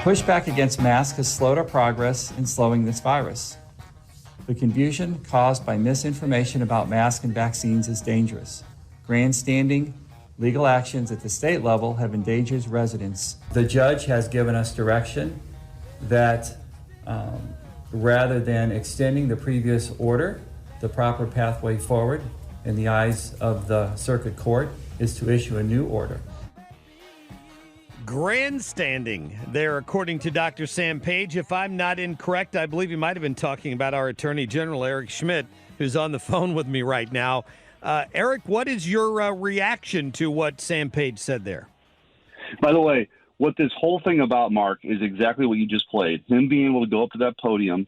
Pushback against masks has slowed our progress in slowing this virus. The confusion caused by misinformation about masks and vaccines is dangerous. Grandstanding legal actions at the state level have endangered residents. The judge has given us direction that rather than extending the previous order, the proper pathway forward in the eyes of the circuit court is to issue a new order. Grandstanding there, according to Dr. Sam Page. If I'm not incorrect, I believe he might have been talking about our Attorney General, Eric Schmitt, who's on the phone with me right now. Eric, what is your reaction to what Sam Page said there? By the way, what this whole thing about, Mark, is exactly what you just played. Him being able to go up to that podium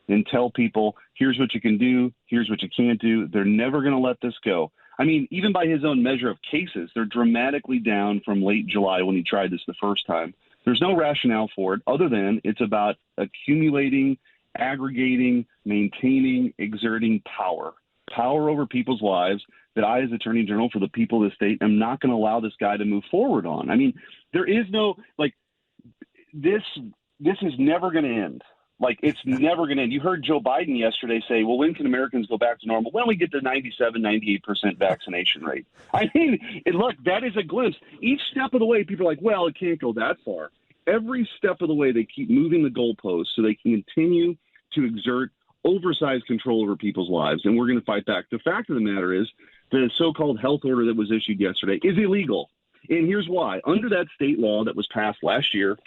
and tell people, here's what you can do, here's what you can't do. They're never going to let this go. I mean, even by his own measure of cases, they're dramatically down from late July when he tried this the first time. There's no rationale for it other than it's about accumulating, aggregating, maintaining, exerting power over people's lives that I, as Attorney General for the people of the state, am not going to allow this guy to move forward on. I mean, there is no, this is never going to end. It's never going to end. You heard Joe Biden yesterday say, well, when can Americans go back to normal? When we get to 97, 98% vaccination rate. I mean, look, that is a glimpse. Each step of the way, people are like, well, it can't go that far. Every step of the way, they keep moving the goalposts so they can continue to exert oversized control over people's lives, and we're going to fight back. The fact of the matter is the so-called health order that was issued yesterday is illegal. And here's why. Under that state law that was passed last year,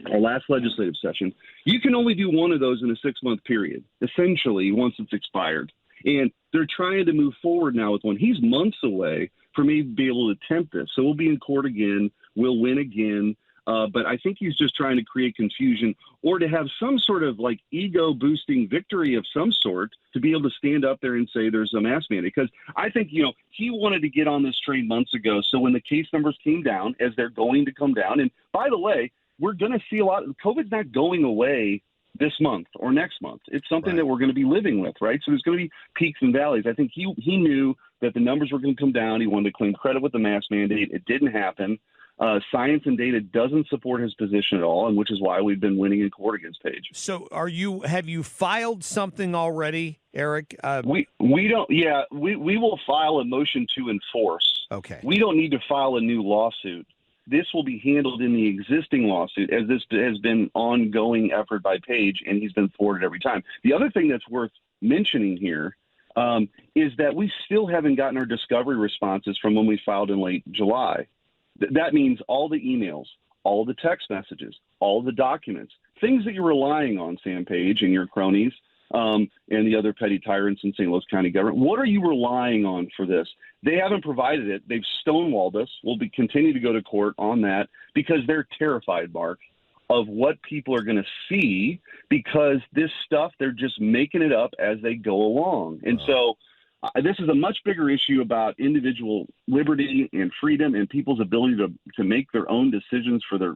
our last legislative session, you can only do one of those in a 6-month period, essentially, once it's expired. And they're trying to move forward now with one. He's months away from me be able to attempt this. So we'll be in court again. We'll win again. But I think he's just trying to create confusion or to have some sort of ego-boosting victory of some sort to be able to stand up there and say there's a mask mandate. Because I think, he wanted to get on this train months ago. So when the case numbers came down, as they're going to come down, and by the way, we're going to see a lot. COVID's not going away this month or next month. It's something that we're going to be living with, right? So there's going to be peaks and valleys. I think he knew that the numbers were going to come down. He wanted to claim credit with the mask mandate. It didn't happen. Science and data doesn't support his position at all, and which is why we've been winning in court against Page. So have you filed something already, Eric? We don't. Yeah, we will file a motion to enforce. Okay. We don't need to file a new lawsuit. This will be handled in the existing lawsuit, as this has been ongoing effort by Page, and he's been thwarted every time. The other thing that's worth mentioning here is that we still haven't gotten our discovery responses from when we filed in late July. That means all the emails, all the text messages, all the documents, things that you're relying on, Sam Page and your cronies and the other petty tyrants in St. Louis County government. What are you relying on for this? They haven't provided it. They've stonewalled us. We'll continue to go to court on that because they're terrified, Mark, of what people are going to see because this stuff, they're just making it up as they go along. And so this is a much bigger issue about individual liberty and freedom and people's ability to make their own decisions for their,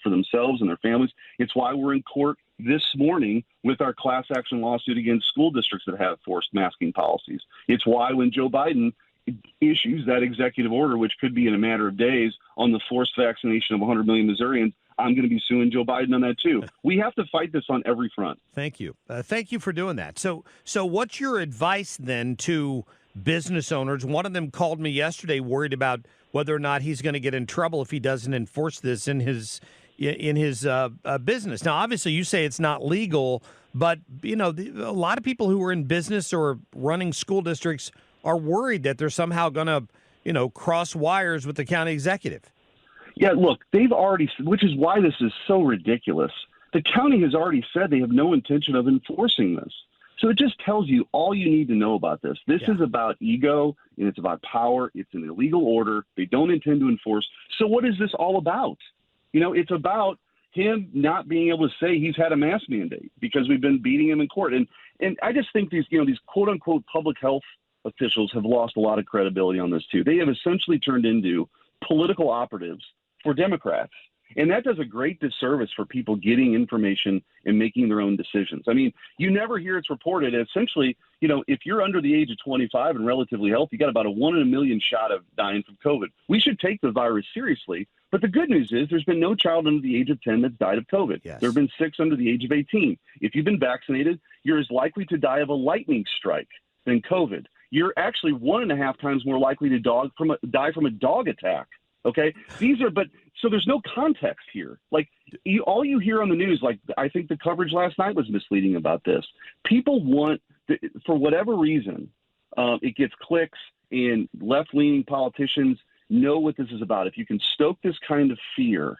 for themselves and their families. It's why we're in court this morning with our class action lawsuit against school districts that have forced masking policies. It's why when Joe Biden issues that executive order, which could be in a matter of days, on the forced vaccination of 100 million Missourians, I'm going to be suing Joe Biden on that too. We have to fight this on every front. Thank you. Thank you for doing that. So what's your advice then to business owners? One of them called me yesterday worried about whether or not he's going to get in trouble if he doesn't enforce this in his business. Now, obviously, you say it's not legal, but, a lot of people who are in business or running school districts are worried that they're somehow going to, cross wires with the county executive. Yeah, look, they've already, which is why this is so ridiculous. The county has already said they have no intention of enforcing this. So it just tells you all you need to know about this. This is about ego, and it's about power. It's an illegal order. They don't intend to enforce. So what is this all about? It's about him not being able to say he's had a mask mandate because we've been beating him in court. And I just think these quote unquote public health officials have lost a lot of credibility on this too. They have essentially turned into political operatives for Democrats. And that does a great disservice for people getting information and making their own decisions. I mean, you never hear it's reported. Essentially, if you're under the age of 25 and relatively healthy, you got about a 1 in a million shot of dying from COVID. We should take the virus seriously. But the good news is there's been no child under the age of 10 that's died of COVID. Yes. There have been 6 under the age of 18. If you've been vaccinated, you're as likely to die of a lightning strike than COVID. You're actually 1.5 times more likely to die from a dog attack. Okay, so there's no context here. Like all you hear on the news, like I think the coverage last night was misleading about this. People want, for whatever reason, it gets clicks, and left-leaning politicians know what this is about. If you can stoke this kind of fear,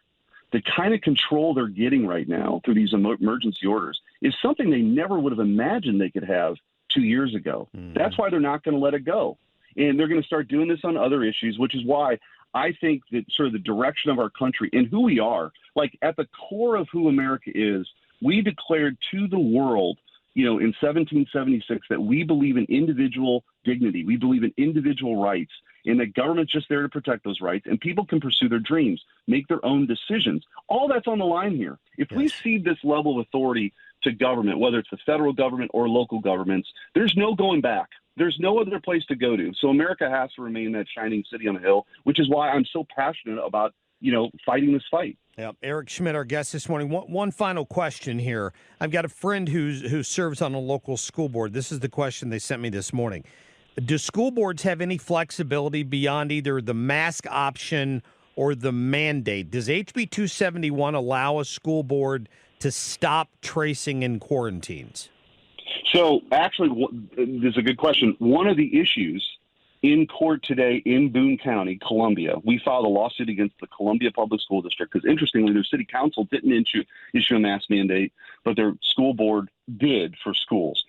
the kind of control they're getting right now through these emergency orders is something they never would have imagined they could have 2 years ago. That's why they're not going to let it go. And they're going to start doing this on other issues, which is why I think that sort of the direction of our country and who we are, like at the core of who America is, we declared to the world, in 1776 that we believe in individual dignity. We believe in individual rights, and that government's just there to protect those rights, and people can pursue their dreams, make their own decisions. All that's on the line here. If we cede this level of authority to government, whether it's the federal government or local governments, there's no going back. There's no other place to go to. So America has to remain that shining city on a hill, which is why I'm so passionate about, fighting this fight. Yeah, Eric Schmitt, our guest this morning. One final question here. I've got a friend who serves on a local school board. This is the question they sent me this morning. Do school boards have any flexibility beyond either the mask option or the mandate? Does HB 271 allow a school board to stop tracing and quarantines? So actually, this is a good question. One of the issues in court today in Boone County, Columbia, we filed a lawsuit against the Columbia Public School District because, interestingly, their city council didn't issue a mask mandate, but their school board did for schools.